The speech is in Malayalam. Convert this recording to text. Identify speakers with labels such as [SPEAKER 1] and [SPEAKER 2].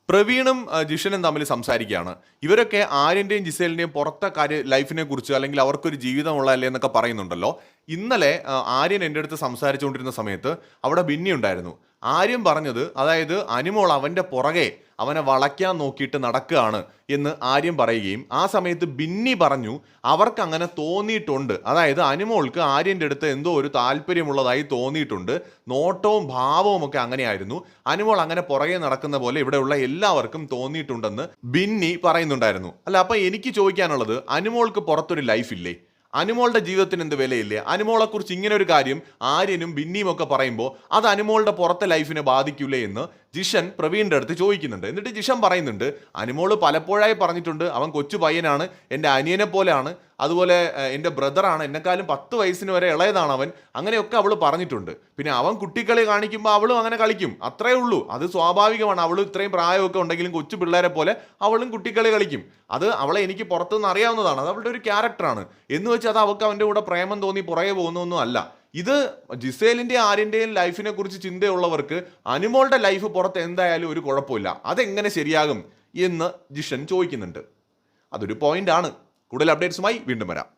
[SPEAKER 1] പ്രവീണും ജിഷനും തമ്മിൽ സംസാരിക്കുകയാണ്. ഇവരൊക്കെ ആര്യന്റെയും ജിസേലിന്റെയും പുറത്തെ ലൈഫിനെ കുറിച്ച് അല്ലെങ്കിൽ അവർക്കൊരു ജീവിതമുള്ളതല്ലേ എന്നൊക്കെ പറയുന്നുണ്ടല്ലോ. ഇന്നലെ ആര്യൻ എൻ്റെ അടുത്ത് സംസാരിച്ചുകൊണ്ടിരുന്ന സമയത്ത് അവിടെ ബിന്നി ഉണ്ടായിരുന്നു. ആര്യൻ പറഞ്ഞത്, അതായത് അനുമോൾ അവൻ്റെ പുറകെ അവനെ വളയ്ക്കാൻ നോക്കിയിട്ട് നടക്കുകയാണ് എന്ന് ആര്യൻ പറയുകയും ആ സമയത്ത് ബിന്നി പറഞ്ഞു അവർക്ക് അങ്ങനെ തോന്നിയിട്ടുണ്ട്. അതായത് അനുമോൾക്ക് ആര്യൻ്റെ അടുത്ത് എന്തോ ഒരു താല്പര്യമുള്ളതായി തോന്നിയിട്ടുണ്ട്, നോട്ടവും ഭാവവും ഒക്കെ അങ്ങനെയായിരുന്നു, അനുമോൾ അങ്ങനെ പുറകെ നടക്കുന്ന പോലെ ഇവിടെയുള്ള എല്ലാവർക്കും തോന്നിയിട്ടുണ്ടെന്ന് ബിന്നി പറയുന്നുണ്ടായിരുന്നു. അല്ല, അപ്പൊ എനിക്ക് ചോദിക്കാനുള്ളത്, അനുമോൾക്ക് പുറത്തൊരു ലൈഫില്ലേ? അനുമോളുടെ ജീവിതത്തിന് എന്ത് വിലയില്ലേ? അനുമോളെ കുറിച്ച് ഇങ്ങനെ ഒരു കാര്യം ആര്യനും ബിന്നിയും ഒക്കെ പറയുമ്പോൾ അത് അനുമോളുടെ പുറത്തെ ലൈഫിനെ ബാധിക്കൂലേ എന്ന് ജിഷൻ പ്രവീണിന്റെ അടുത്ത് ചോദിക്കുന്നുണ്ട്. എന്നിട്ട് ജിഷൻ പറയുന്നുണ്ട്, അനുമോള് പലപ്പോഴായി പറഞ്ഞിട്ടുണ്ട് അവൻ കൊച്ചു പയ്യനാണ്, എൻ്റെ അനിയനെ പോലെയാണ്, അതുപോലെ എൻ്റെ ബ്രദറാണ്, എന്നെക്കാളും 10 വയസ്സിന് വരെ ഇളയതാണ് അവൻ, അങ്ങനെയൊക്കെ അവൾ പറഞ്ഞിട്ടുണ്ട്. പിന്നെ അവൻ കുട്ടിക്കളി കാണിക്കുമ്പോൾ അവളും അങ്ങനെ കളിക്കും, അത്രേ ഉള്ളൂ, അത് സ്വാഭാവികമാണ്. അവൾ ഇത്രയും പ്രായമൊക്കെ ഉണ്ടെങ്കിലും കൊച്ചു പിള്ളേരെ പോലെ അവളും കുട്ടിക്കളി കളിക്കും. അത് അവളെ എനിക്ക് പുറത്തുനിന്ന് അറിയാവുന്നതാണ്, അത് അവളുടെ ഒരു ക്യാരക്ടറാണ്. എന്ന് വെച്ച് അത് അവൾക്ക് അവൻ്റെ കൂടെ പ്രേമം തോന്നി പുറകെ പോകുന്നൊന്നും അല്ല. ഇത് ജിസേലിൻ്റെയും ആര്യൻ്റെയും ലൈഫിനെ കുറിച്ച് ചിന്തയുള്ളവർക്ക് അനുമോളുടെ ലൈഫ് പുറത്ത് എന്തായാലും ഒരു കുഴപ്പമില്ല, അതെങ്ങനെ ശരിയാകും എന്ന് ജിഷൻ ചോദിക്കുന്നുണ്ട്. അതൊരു പോയിന്റ് ആണ്. കൂടുതൽ അപ്ഡേറ്റ്സുമായി വീണ്ടും വരാം.